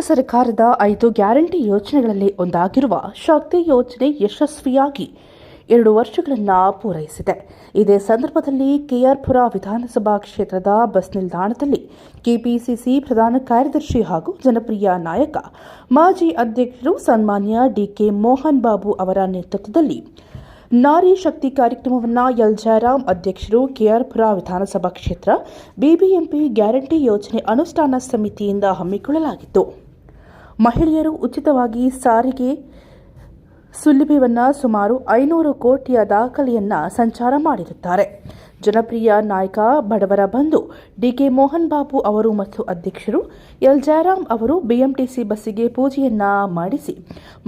ಸರ್ಕಾರದ 5 ಗ್ಯಾರಂಟಿ ಯೋಜನೆಗಳಲ್ಲಿ ಒಂದಾಗಿರುವ ಶಕ್ತಿ ಯೋಜನೆ ಯಶಸ್ವಿಯಾಗಿ 2 ವರ್ಷಗಳನ್ನು ಪೂರೈಸಿದೆ. ಇದೇ ಸಂದರ್ಭದಲ್ಲಿ ಕೆಆರ್ಪುರ ವಿಧಾನಸಭಾ ಕ್ಷೇತ್ರದ ಬಸ್ ನಿಲ್ದಾಣದಲ್ಲಿ ಕೆಪಿಸಿಸಿ ಪ್ರಧಾನ ಕಾರ್ಯದರ್ಶಿ ಹಾಗೂ ಜನಪ್ರಿಯ ನಾಯಕ ಮಾಜಿ ಅಧ್ಯಕ್ಷರು ಸನ್ಮಾನ್ಯ ಡಿಕೆ ಮೋಹನ್ ಬಾಬು ಅವರ ನೇತೃತ್ವದಲ್ಲಿ ನಾರಿ ಶಕ್ತಿ ಕಾರ್ಯಕ್ರಮವನ್ನು ಎಲ್ ಜಯರಾಮ್ ಅಧ್ಯಕ್ಷರು ಕೆಆರ್ಪುರ ವಿಧಾನಸಭಾ ಕ್ಷೇತ್ರ ಬಿಬಿಎಂಪಿ ಗ್ಯಾರಂಟಿ ಯೋಜನೆ ಅನುಷ್ಠಾನ ಸಮಿತಿಯಿಂದ ಹಮ್ಮಿಕೊಳ್ಳಲಾಗಿತ್ತು. ಮಹಿಳೆಯರು ಉಚಿತವಾಗಿ ಸಾರಿಗೆ ಸೌಲಭ್ಯವನ್ನು ಸುಮಾರು 500 ಕೋಟಿಯ ದಾಖಲೆಯನ್ನು ಸಂಚಾರ ಮಾಡಿರುತ್ತಾರೆ. ಜನಪ್ರಿಯ ನಾಯಕ ಬಡವರ ಬಂಧು ಡಿಕೆ ಮೋಹನ್ ಬಾಬು ಅವರು ಮತ್ತು ಅಧ್ಯಕ್ಷರು ಎಲ್ ಜಯರಾಮ್ ಅವರು ಬಿಎಂಟಿಸಿ ಬಸ್ಸಿಗೆ ಪೂಜೆಯನ್ನ ಮಾಡಿಸಿ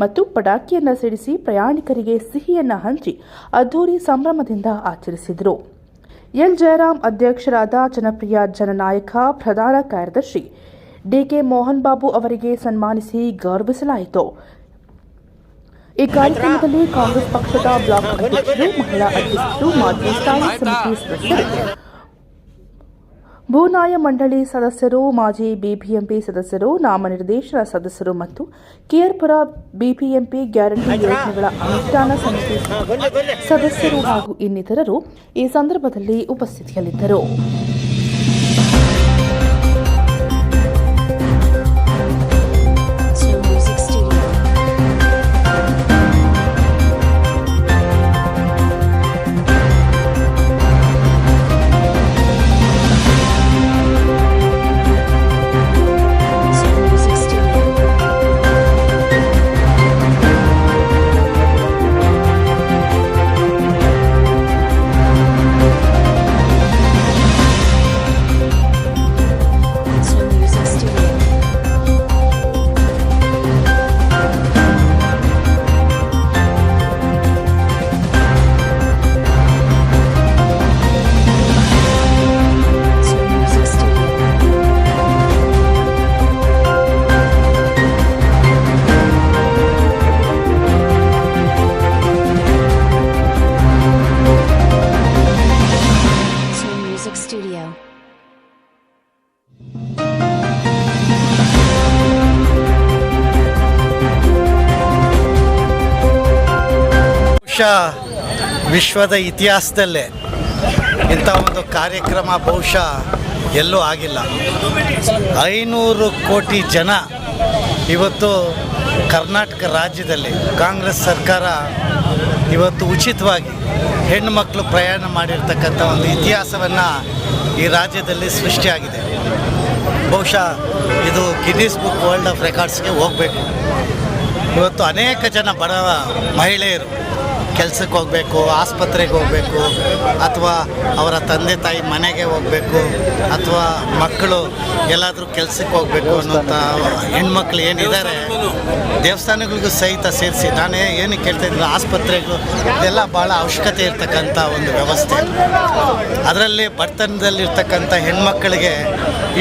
ಮತ್ತು ಪಟಾಕಿಯನ್ನು ಸಿಡಿಸಿ ಪ್ರಯಾಣಿಕರಿಗೆ ಸಿಹಿಯನ್ನು ಹಂಚಿ ಅದ್ದೂರಿ ಸಂಭ್ರಮದಿಂದ ಆಚರಿಸಿದರು. ಎಲ್ ಜಯರಾಮ್ ಅಧ್ಯಕ್ಷರಾದ ಜನಪ್ರಿಯ ಜನನಾಯಕ ಪ್ರಧಾನ ಕಾರ್ಯದರ್ಶಿ ಡಿಕೆ ಮೋಹನ್ ಬಾಬು ಅವರಿಗೆ ಸನ್ಮಾನಿಸಿ ಗೌರವಿಸಲಾಯಿತು. ಈ ಕಾರ್ಯಕ್ರಮದಲ್ಲಿ ಕಾಂಗ್ರೆಸ್ ಪಕ್ಷದ ಬ್ಲಾಕ್ ಅಧ್ಯಕ್ಷರು, ಮಹಿಳಾ ಅಧ್ಯಕ್ಷರು, ಮಾಜಿ ಸ್ಥಾಯಿ ಸಮಿತಿ ಸದಸ್ಯರು, ಭೂನಾಯ ಮಂಡಳಿ ಸದಸ್ಯರು, ಮಾಜಿ ಬಿಬಿಎಂಪಿ ಸದಸ್ಯರು, ನಾಮನಿರ್ದೇಶನ ಸದಸ್ಯರು ಮತ್ತು ಕೆಆರ್ಪುರ ಬಿಬಿಎಂಪಿ ಗ್ಯಾರಂಟಿ ಯೋಜನೆಗಳ ಅನುಷ್ಠಾನ ಸಮಿತಿ ಸದಸ್ಯರು ಹಾಗೂ ಇನ್ನಿತರರು ಈ ಸಂದರ್ಭದಲ್ಲಿ ಉಪಸ್ಥಿತಿಯಲ್ಲಿದ್ದರು. ವಿಶ್ವದ ಇತಿಹಾಸದಲ್ಲೇ ಇಂಥ ಒಂದು ಕಾರ್ಯಕ್ರಮ ಬಹುಶಃ ಎಲ್ಲೂ ಆಗಿಲ್ಲ. 500 ಕೋಟಿ ಜನ ಇವತ್ತು ಕರ್ನಾಟಕ ರಾಜ್ಯದಲ್ಲಿ ಕಾಂಗ್ರೆಸ್ ಸರ್ಕಾರ ಇವತ್ತು ಉಚಿತವಾಗಿ ಹೆಣ್ಣು ಮಕ್ಕಳು ಪ್ರಯಾಣ ಮಾಡಿರ್ತಕ್ಕಂಥ ಒಂದು ಇತಿಹಾಸವನ್ನು ಈ ರಾಜ್ಯದಲ್ಲಿ ಸೃಷ್ಟಿಯಾಗಿದೆ. ಬಹುಶಃ ಇದು ಗಿನ್ನಿಸ್ ಬುಕ್ ವರ್ಲ್ಡ್ ಆಫ್ ರೆಕಾರ್ಡ್ಸ್ಗೆ ಹೋಗಬೇಕು. ಇವತ್ತು ಅನೇಕ ಜನ ಬಡ ಮಹಿಳೆಯರು ಕೆಲಸಕ್ಕೆ ಹೋಗಬೇಕು, ಆಸ್ಪತ್ರೆಗೆ ಹೋಗಬೇಕು, ಅಥವಾ ಅವರ ತಂದೆ ತಾಯಿ ಮನೆಗೆ ಹೋಗಬೇಕು, ಅಥವಾ ಮಕ್ಕಳು ಎಲ್ಲಾದರೂ ಕೆಲಸಕ್ಕೆ ಹೋಗಬೇಕು ಅನ್ನೋಂಥ ಹೆಣ್ಮಕ್ಳು ಏನಿದ್ದಾರೆ ದೇವಸ್ಥಾನಗಳಿಗೂ ಸಹಿತ ಸೇರಿಸಿ ನಾನು ಏನಕ್ಕೆ ಕೇಳ್ತಾಯಿದ್ದೀನಿ, ಆಸ್ಪತ್ರೆಗಳು ಇದೆಲ್ಲ ಭಾಳ ಅವಶ್ಯಕತೆ ಇರ್ತಕ್ಕಂಥ ಒಂದು ವ್ಯವಸ್ಥೆ. ಅದರಲ್ಲಿ ಬಡತನದಲ್ಲಿರ್ತಕ್ಕಂಥ ಹೆಣ್ಮಕ್ಕಳಿಗೆ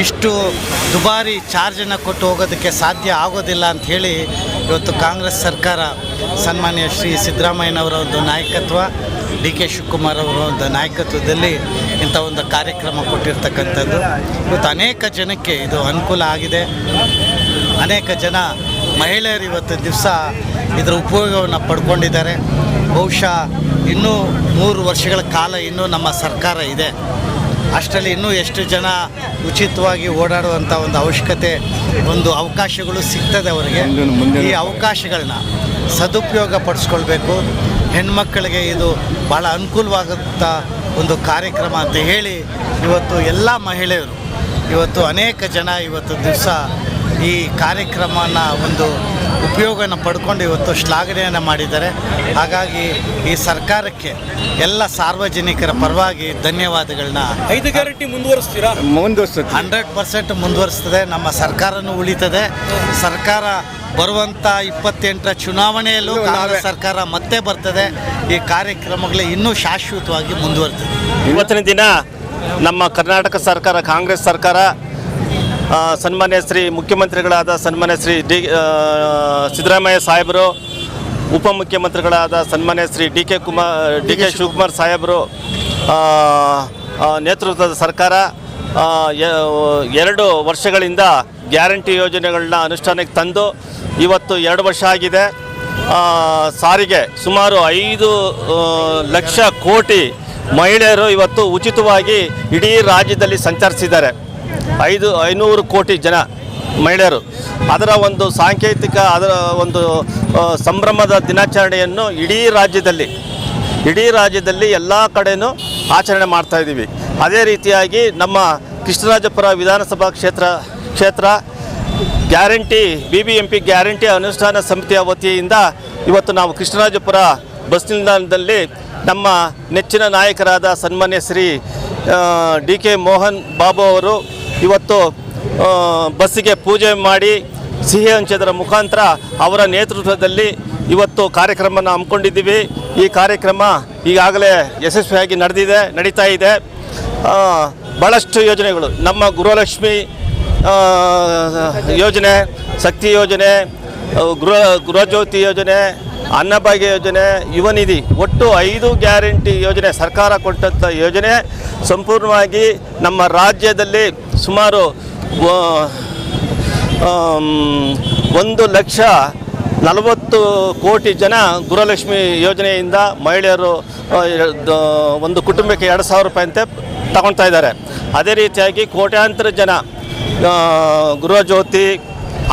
ಇಷ್ಟು ದುಬಾರಿ ಚಾರ್ಜನ್ನು ಕೊಟ್ಟು ಹೋಗೋದಕ್ಕೆ ಸಾಧ್ಯ ಆಗೋದಿಲ್ಲ ಅಂಥೇಳಿ ಇವತ್ತು ಕಾಂಗ್ರೆಸ್ ಸರ್ಕಾರ ಸನ್ಮಾನ್ಯ ಶ್ರೀ ಸಿದ್ದರಾಮಯ್ಯನವರ ಒಂದು ನಾಯಕತ್ವ, ಡಿ ಕೆ ಶಿವಕುಮಾರ್ ಅವರ ಒಂದು ನಾಯಕತ್ವದಲ್ಲಿ ಇಂಥ ಒಂದು ಕಾರ್ಯಕ್ರಮ ಕೊಟ್ಟಿರ್ತಕ್ಕಂಥದ್ದು ಇವತ್ತು ಅನೇಕ ಜನಕ್ಕೆ ಇದು ಅನುಕೂಲ ಆಗಿದೆ. ಅನೇಕ ಜನ ಮಹಿಳೆಯರು ಇವತ್ತು ದಿವಸ ಇದರ ಉಪಯೋಗವನ್ನು ಪಡ್ಕೊಂಡಿದ್ದಾರೆ. ಬಹುಶಃ ಇನ್ನೂ 3 ವರ್ಷಗಳ ಕಾಲ ಇನ್ನೂ ನಮ್ಮ ಸರ್ಕಾರ ಇದೆ. ಅಷ್ಟರಲ್ಲಿ ಇನ್ನೂ ಎಷ್ಟು ಜನ ಉಚಿತವಾಗಿ ಓಡಾಡುವಂಥ ಒಂದು ಅವಶ್ಯಕತೆ, ಒಂದು ಅವಕಾಶಗಳು ಸಿಗ್ತದೆ ಅವರಿಗೆ. ಈ ಅವಕಾಶಗಳನ್ನ ಸದುಪಯೋಗ ಪಡಿಸ್ಕೊಳ್ಬೇಕು. ಹೆಣ್ಮಕ್ಕಳಿಗೆ ಇದು ಭಾಳ ಅನುಕೂಲವಾಗುವಂಥ ಒಂದು ಕಾರ್ಯಕ್ರಮ ಅಂತ ಹೇಳಿ ಇವತ್ತು ಎಲ್ಲ ಮಹಿಳೆಯರು ಇವತ್ತು ಅನೇಕ ಜನ ಇವತ್ತು ದಿವಸ ಈ ಕಾರ್ಯಕ್ರಮನ ಒಂದು ಉಪಯೋಗನ ಪಡ್ಕೊಂಡು ಇವತ್ತು ಶ್ಲಾಘನೆಯನ್ನು ಮಾಡಿದ್ದಾರೆ. ಹಾಗಾಗಿ ಈ ಸರ್ಕಾರಕ್ಕೆ ಎಲ್ಲ ಸಾರ್ವಜನಿಕರ ಪರವಾಗಿ ಧನ್ಯವಾದಗಳನ್ನ. 5 ಗ್ಯಾರಂಟಿ ಮುಂದುವರಿಸ್ತೀರಾ? 100% ಮುಂದುವರಿಸ್ತದೆ. ನಮ್ಮ ಸರ್ಕಾರನೂ ಉಳಿತದೆ. ಸರ್ಕಾರ ಬರುವಂಥ 28ರ ಚುನಾವಣೆಯಲ್ಲೂ ಕಾಂಗ್ರೆಸ್ ಸರ್ಕಾರ ಮತ್ತೆ ಬರ್ತದೆ. ಈ ಕಾರ್ಯಕ್ರಮಗಳು ಇನ್ನೂ ಶಾಶ್ವತವಾಗಿ ಮುಂದುವರ್ತದೆ. ಇವತ್ತಿನ ದಿನ ನಮ್ಮ ಕರ್ನಾಟಕ ಸರ್ಕಾರ, ಕಾಂಗ್ರೆಸ್ ಸರ್ಕಾರ, ಸನ್ಮಾನ್ಯ ಶ್ರೀ ಮುಖ್ಯಮಂತ್ರಿಗಳಾದ ಸನ್ಮಾನ್ಯ ಶ್ರೀ ಸಿದ್ದರಾಮಯ್ಯ ಸಾಹೇಬರು, ಉಪಮುಖ್ಯಮಂತ್ರಿಗಳಾದ ಸನ್ಮಾನ್ಯ ಶ್ರೀ ಡಿ ಕೆ ಶಿವಕುಮಾರ್ ಸಾಹೇಬರು ನೇತೃತ್ವದ ಸರ್ಕಾರ 2 ವರ್ಷಗಳಿಂದ ಗ್ಯಾರಂಟಿ ಯೋಜನೆಗಳನ್ನ ಅನುಷ್ಠಾನಕ್ಕೆ ತಂದು ಇವತ್ತು 2 ವರ್ಷ ಆಗಿದೆ. ಸಾರಿಗೆ ಸುಮಾರು 5 ಲಕ್ಷ ಕೋಟಿ ಮಹಿಳೆಯರು ಇವತ್ತು ಉಚಿತವಾಗಿ ಇಡೀ ರಾಜ್ಯದಲ್ಲಿ ಸಂಚರಿಸಿದ್ದಾರೆ. 500 ಕೋಟಿ ಜನ ಮಹಿಳೆಯರು. ಅದರ ಒಂದು ಸಾಂಕೇತಿಕ, ಅದರ ಒಂದು ಸಂಭ್ರಮದ ದಿನಾಚರಣೆಯನ್ನು ಇಡೀ ರಾಜ್ಯದಲ್ಲಿ ಎಲ್ಲ ಕಡೆಯೂ ಆಚರಣೆ ಮಾಡ್ತಾಯಿದ್ದೀವಿ. ಅದೇ ರೀತಿಯಾಗಿ ನಮ್ಮ ಕೃಷ್ಣರಾಜಪುರ ವಿಧಾನಸಭಾ ಕ್ಷೇತ್ರ ಗ್ಯಾರಂಟಿ BBMP ಗ್ಯಾರಂಟಿ ಅನುಷ್ಠಾನ ಸಮಿತಿಯ ವತಿಯಿಂದ ಇವತ್ತು ನಾವು ಕೃಷ್ಣರಾಜಪುರ ಬಸ್ ನಿಲ್ದಾಣದಲ್ಲಿ ನಮ್ಮ ನೆಚ್ಚಿನ ನಾಯಕರಾದ ಸನ್ಮಾನ್ಯ ಶ್ರೀ DK ಮೋಹನ್ ಬಾಬು ಅವರು ಇವತ್ತು ಬಸ್ಸಿಗೆ ಪೂಜೆ ಮಾಡಿ ಸಿಹಿ ಹಂಚೋದರ ಮುಖಾಂತರ ಅವರ ನೇತೃತ್ವದಲ್ಲಿ ಇವತ್ತು ಕಾರ್ಯಕ್ರಮನ ಹಮ್ಮಿಕೊಂಡಿದ್ದೀವಿ. ಈ ಕಾರ್ಯಕ್ರಮ ಈಗಾಗಲೇ ಯಶಸ್ವಿಯಾಗಿ ನಡೀತಾ ಇದೆ. ಭಾಳಷ್ಟು ಯೋಜನೆಗಳು, ನಮ್ಮ ಗೃಹಲಕ್ಷ್ಮಿ ಯೋಜನೆ, ಶಕ್ತಿ ಯೋಜನೆ, ಗೃಹಜ್ಯೋತಿ ಯೋಜನೆ, ಅನ್ನಭಾಗ್ಯ ಯೋಜನೆ, ಯುವ ನಿಧಿ, ಒಟ್ಟು 5 ಗ್ಯಾರಂಟಿ ಯೋಜನೆ ಸರ್ಕಾರ ಕೊಟ್ಟಂಥ ಯೋಜನೆ ಸಂಪೂರ್ಣವಾಗಿ ನಮ್ಮ ರಾಜ್ಯದಲ್ಲಿ ಸುಮಾರು 1,40,00,000 ಕೋಟಿ ಜನ ಗೃಹಲಕ್ಷ್ಮಿ ಯೋಜನೆಯಿಂದ ಮಹಿಳೆಯರು ಒಂದು ಕುಟುಂಬಕ್ಕೆ 2,000 ರೂಪಾಯಿ ಅಂತೆ ತಗೊಳ್ತಾ ಇದ್ದಾರೆ. ಅದೇ ರೀತಿಯಾಗಿ ಕೋಟ್ಯಾಂತರ ಜನ ಗೃಹಜ್ಯೋತಿ,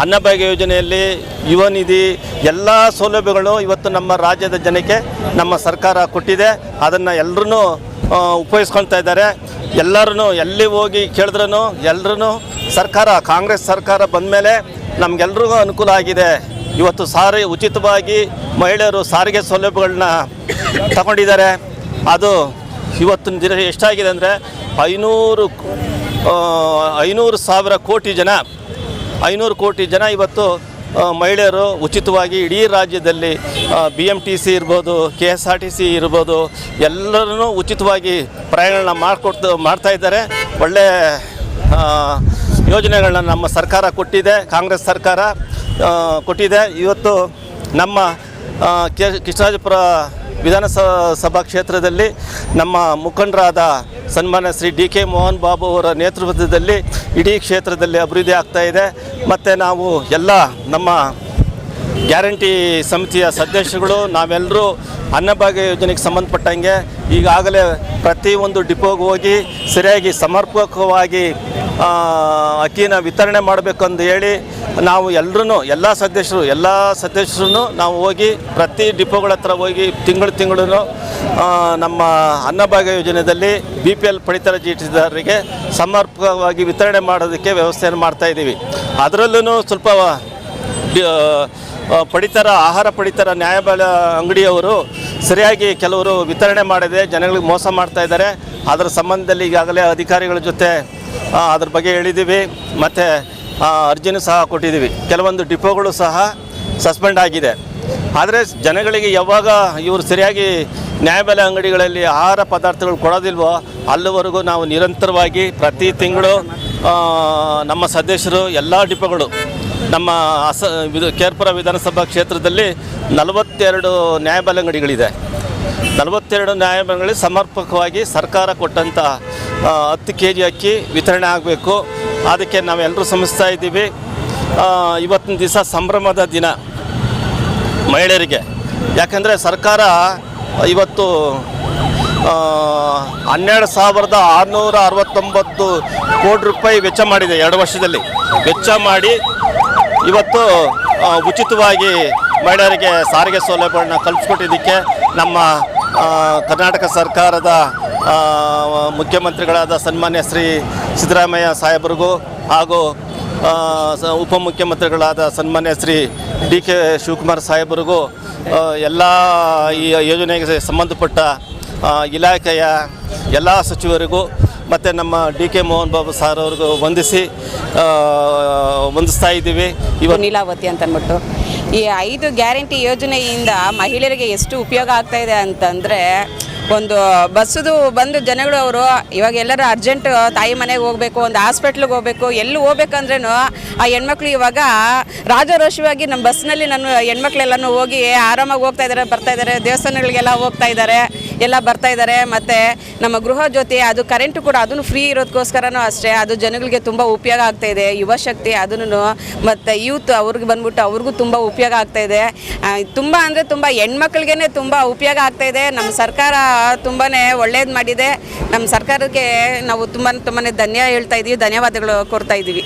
ಅನ್ನಭಾಗ್ಯ ಯೋಜನೆಯಲ್ಲಿ ಯುವ ನಿಧಿ ಎಲ್ಲ ಸೌಲಭ್ಯಗಳು ಇವತ್ತು ನಮ್ಮ ರಾಜ್ಯದ ಜನಕ್ಕೆ ನಮ್ಮ ಸರ್ಕಾರ ಕೊಟ್ಟಿದೆ. ಅದನ್ನು ಎಲ್ಲರೂ ಉಪಯೋಗಿಸ್ಕೊಳ್ತಾ ಇದ್ದಾರೆ. ಎಲ್ಲರೂ ಎಲ್ಲಿ ಹೋಗಿ ಕೇಳಿದ್ರೂ ಎಲ್ಲರೂ ಕಾಂಗ್ರೆಸ್ ಸರ್ಕಾರ ಬಂದ ಮೇಲೆ ನಮಗೆಲ್ರಿಗೂ ಅನುಕೂಲ ಆಗಿದೆ. ಇವತ್ತು ಉಚಿತವಾಗಿ ಮಹಿಳೆಯರು ಸಾರಿಗೆ ಸೌಲಭ್ಯಗಳನ್ನ ತಗೊಂಡಿದ್ದಾರೆ. ಅದು ಇವತ್ತಿನ ದಿನ ಎಷ್ಟಾಗಿದೆ ಅಂದರೆ 500,000 ಕೋಟಿ ಜನ ಇವತ್ತು ಮಹಿಳೆಯರು ಉಚಿತವಾಗಿ ಇಡೀ ರಾಜ್ಯದಲ್ಲಿ BMTC ಇರ್ಬೋದು, KSRTC ಇರ್ಬೋದು, ಎಲ್ಲರೂ ಉಚಿತವಾಗಿ ಪ್ರಯಾಣಗಳನ್ನ ಮಾಡ್ತಾ ಇದ್ದಾರೆ. ಒಳ್ಳೆಯ ಯೋಜನೆಗಳನ್ನ ನಮ್ಮ ಸರ್ಕಾರ ಕೊಟ್ಟಿದೆ, ಕಾಂಗ್ರೆಸ್ ಸರ್ಕಾರ ಕೊಟ್ಟಿದೆ. ಇವತ್ತು ನಮ್ಮ ಕೃಷ್ಣರಾಜಪುರ ವಿಧಾನಸಭಾ ಕ್ಷೇತ್ರದಲ್ಲಿ ನಮ್ಮ ಮುಖಂಡರಾದ ಸನ್ಮಾನ್ಯ ಶ್ರೀ DK ಮೋಹನ್ ಬಾಬು ಅವರ ನೇತೃತ್ವದಲ್ಲಿ ಇಡೀ ಕ್ಷೇತ್ರದಲ್ಲಿ ಅಭಿವೃದ್ಧಿ ಆಗ್ತಾ ಇದೆ. ಮತ್ತು ನಾವು ಎಲ್ಲ ನಮ್ಮ ಗ್ಯಾರಂಟಿ ಸಮಿತಿಯ ಸದಸ್ಯರುಗಳು ನಾವೆಲ್ಲರೂ ಅನ್ನಭಾಗ್ಯ ಯೋಜನೆಗೆ ಸಂಬಂಧಪಟ್ಟಂಗೆ ಈಗಾಗಲೇ ಪ್ರತಿಯೊಂದು ಡಿಪೋಗೆ ಹೋಗಿ ಸರಿಯಾಗಿ ಸಮರ್ಪಕವಾಗಿ ಅಕ್ಕಿನ ವಿತರಣೆ ಮಾಡಬೇಕಂದು ಹೇಳಿ ನಾವು ಎಲ್ಲ ಸದಸ್ಯರು ನಾವು ಹೋಗಿ ಪ್ರತಿ ಡಿಪೋಗಳ ಹತ್ರ ಹೋಗಿ ತಿಂಗಳು ನಮ್ಮ ಅನ್ನಭಾಗ್ಯ ಯೋಜನೆಯಲ್ಲಿ BPL ಪಡಿತರ ಚೀಟಿದಾರರಿಗೆ ಸಮರ್ಪಕವಾಗಿ ವಿತರಣೆ ಮಾಡೋದಕ್ಕೆ ವ್ಯವಸ್ಥೆಯನ್ನು ಮಾಡ್ತಾಯಿದ್ದೀವಿ. ಅದರಲ್ಲೂ ಸ್ವಲ್ಪ ಆಹಾರ ಪಡಿತರ ನ್ಯಾಯಬೆಲೆ ಅಂಗಡಿಯವರು ಸರಿಯಾಗಿ ಕೆಲವರು ವಿತರಣೆ ಮಾಡದೆ ಜನಗಳಿಗೆ ಮೋಸ ಮಾಡ್ತಾ ಇದ್ದಾರೆ. ಅದರ ಸಂಬಂಧದಲ್ಲಿ ಈಗಾಗಲೇ ಅಧಿಕಾರಿಗಳ ಜೊತೆ ಅದ್ರ ಬಗ್ಗೆ ಹೇಳಿದ್ದೀವಿ. ಮತ್ತು ಅರ್ಜಿನೂ ಸಹ ಕೊಟ್ಟಿದ್ದೀವಿ. ಕೆಲವೊಂದು ಡಿಪೋಗಳು ಸಹ ಸಸ್ಪೆಂಡ್ ಆಗಿದೆ. ಆದರೆ ಜನಗಳಿಗೆ ಯಾವಾಗ ಇವರು ಸರಿಯಾಗಿ ನ್ಯಾಯಬೆಲೆ ಅಂಗಡಿಗಳಲ್ಲಿ ಆಹಾರ ಪದಾರ್ಥಗಳು ಕೊಡೋದಿಲ್ವೋ ಅಲ್ಲಿವರೆಗೂ ನಾವು ನಿರಂತರವಾಗಿ ಪ್ರತಿ ತಿಂಗಳು ನಮ್ಮ ಸದಸ್ಯರು ಎಲ್ಲ ಡಿಪೋಗಳು ನಮ್ಮ ಕೇರ್ಪುರ ವಿಧಾನಸಭಾ ಕ್ಷೇತ್ರದಲ್ಲಿ 42 ನ್ಯಾಯಬೆಲೆ ಅಂಗಡಿಗಳಿದೆ. 42 ನ್ಯಾಯಬೆಲೆಗಳಲ್ಲಿ ಸಮರ್ಪಕವಾಗಿ ಸರ್ಕಾರ ಕೊಟ್ಟಂಥ 10 kg ಅಕ್ಕಿ ವಿತರಣೆ ಆಗಬೇಕು. ಅದಕ್ಕೆ ನಾವೆಲ್ಲರೂ ಶ್ರಮಿಸ್ತಾ ಇದ್ದೀವಿ. ಇವತ್ತಿನ ದಿವಸ ಸಂಭ್ರಮದ ದಿನ ಮಹಿಳೆಯರಿಗೆ. ಯಾಕಂದರೆ ಸರ್ಕಾರ ಇವತ್ತು 12,669 ಕೋಟಿ ರೂಪಾಯಿ ವೆಚ್ಚ ಮಾಡಿದೆ. 2 ವರ್ಷದಲ್ಲಿ ವೆಚ್ಚ ಮಾಡಿ ಇವತ್ತು ಉಚಿತವಾಗಿ ಮಹಿಳೆಯರಿಗೆ ಸಾರಿಗೆ ಸೌಲಭ್ಯಗಳನ್ನ ಕಲ್ಪಿಸ್ಕೊಟ್ಟಿದ್ದಕ್ಕೆ ನಮ್ಮ ಕರ್ನಾಟಕ ಸರ್ಕಾರದ ಮುಖ್ಯಮಂತ್ರಿಗಳಾದ ಸನ್ಮಾನ್ಯ ಶ್ರೀ ಸಿದ್ದರಾಮಯ್ಯ ಸಾಹೇಬರಿಗೂ ಹಾಗೂ ಉಪಮುಖ್ಯಮಂತ್ರಿಗಳಾದ ಸನ್ಮಾನ್ಯ ಶ್ರೀ DK ಶಿವಕುಮಾರ್ ಸಾಹೇಬರಿಗೂ ಎಲ್ಲ ಈ ಯೋಜನೆಗೆ ಸಂಬಂಧಪಟ್ಟ ಇಲಾಖೆಯ ಎಲ್ಲ ಸಚಿವರಿಗೂ ಮತ್ತು ನಮ್ಮ DK ಮೋಹನ್ ಬಾಬು ಸಾರ್ ಅವ್ರಿಗೂ ವಂದಿಸ್ತಾ ಇದ್ದೀವಿ. ಇವತ್ತು ನೀಲಾವತಿ ಅಂತ ಅಂದ್ಬಿಟ್ಟು ಈ 5 ಗ್ಯಾರಂಟಿ ಯೋಜನೆಯಿಂದ ಮಹಿಳೆಯರಿಗೆ ಎಷ್ಟು ಉಪಯೋಗ ಆಗ್ತಾ ಇದೆ ಅಂತಂದರೆ, ಒಂದು ಬಸ್ಸದು ಬಂದು ಜನಗಳು ಅವರು ಇವಾಗ ಎಲ್ಲರೂ ಅರ್ಜೆಂಟ್ ತಾಯಿ ಮನೆಗೆ ಹೋಗಬೇಕು, ಒಂದು ಹಾಸ್ಪಿಟ್ಲಿಗೆ ಹೋಗಬೇಕು, ಎಲ್ಲಿ ಹೋಗ್ಬೇಕಂದ್ರೂ ಆ ಹೆಣ್ಮಕ್ಳು ಇವಾಗ ರಾಜಾರೋಷವಾಗಿ ನಮ್ಮ ಬಸ್ನಲ್ಲಿ ಹೆಣ್ಮಕ್ಳೆಲ್ಲನೂ ಹೋಗಿ ಆರಾಮಾಗಿ ಹೋಗ್ತಾ ಇದ್ದಾರೆ, ಬರ್ತಾ ಇದ್ದಾರೆ, ದೇವಸ್ಥಾನಗಳಿಗೆಲ್ಲ ಹೋಗ್ತಾ ಇದ್ದಾರೆ. ಎಲ್ಲ ಬರ್ತಾ ಇದ್ದಾರೆ. ಮತ್ತು ನಮ್ಮ ಗೃಹ ಜ್ಯೋತಿ ಅದು ಕರೆಂಟು ಕೂಡ ಅದನ್ನು ಫ್ರೀ ಇರೋದಕ್ಕೋಸ್ಕರನೂ ಅಷ್ಟೇ ಅದು ಜನಗಳಿಗೆ ತುಂಬ ಉಪಯೋಗ ಆಗ್ತಾ ಇದೆ. ಯುವ ಶಕ್ತಿ ಅದನ್ನು ಮತ್ತು ಯೂತ್ ಅವ್ರಿಗೆ ಬಂದ್ಬಿಟ್ಟು ಅವ್ರಿಗೂ ತುಂಬ ಉಪಯೋಗ ಆಗ್ತಾ ಇದೆ. ತುಂಬ ಅಂದರೆ ತುಂಬ ಹೆಣ್ಮಕ್ಳಿಗೆ ತುಂಬ ಉಪಯೋಗ ಆಗ್ತಾ ಇದೆ. ನಮ್ಮ ಸರ್ಕಾರ ತುಂಬಾ ಒಳ್ಳೇದು ಮಾಡಿದೆ. ನಮ್ಮ ಸರ್ಕಾರಕ್ಕೆ ನಾವು ತುಂಬಾ ಧನ್ಯವಾದಗಳು ಕೊಡ್ತಾ ಇದ್ದೀವಿ.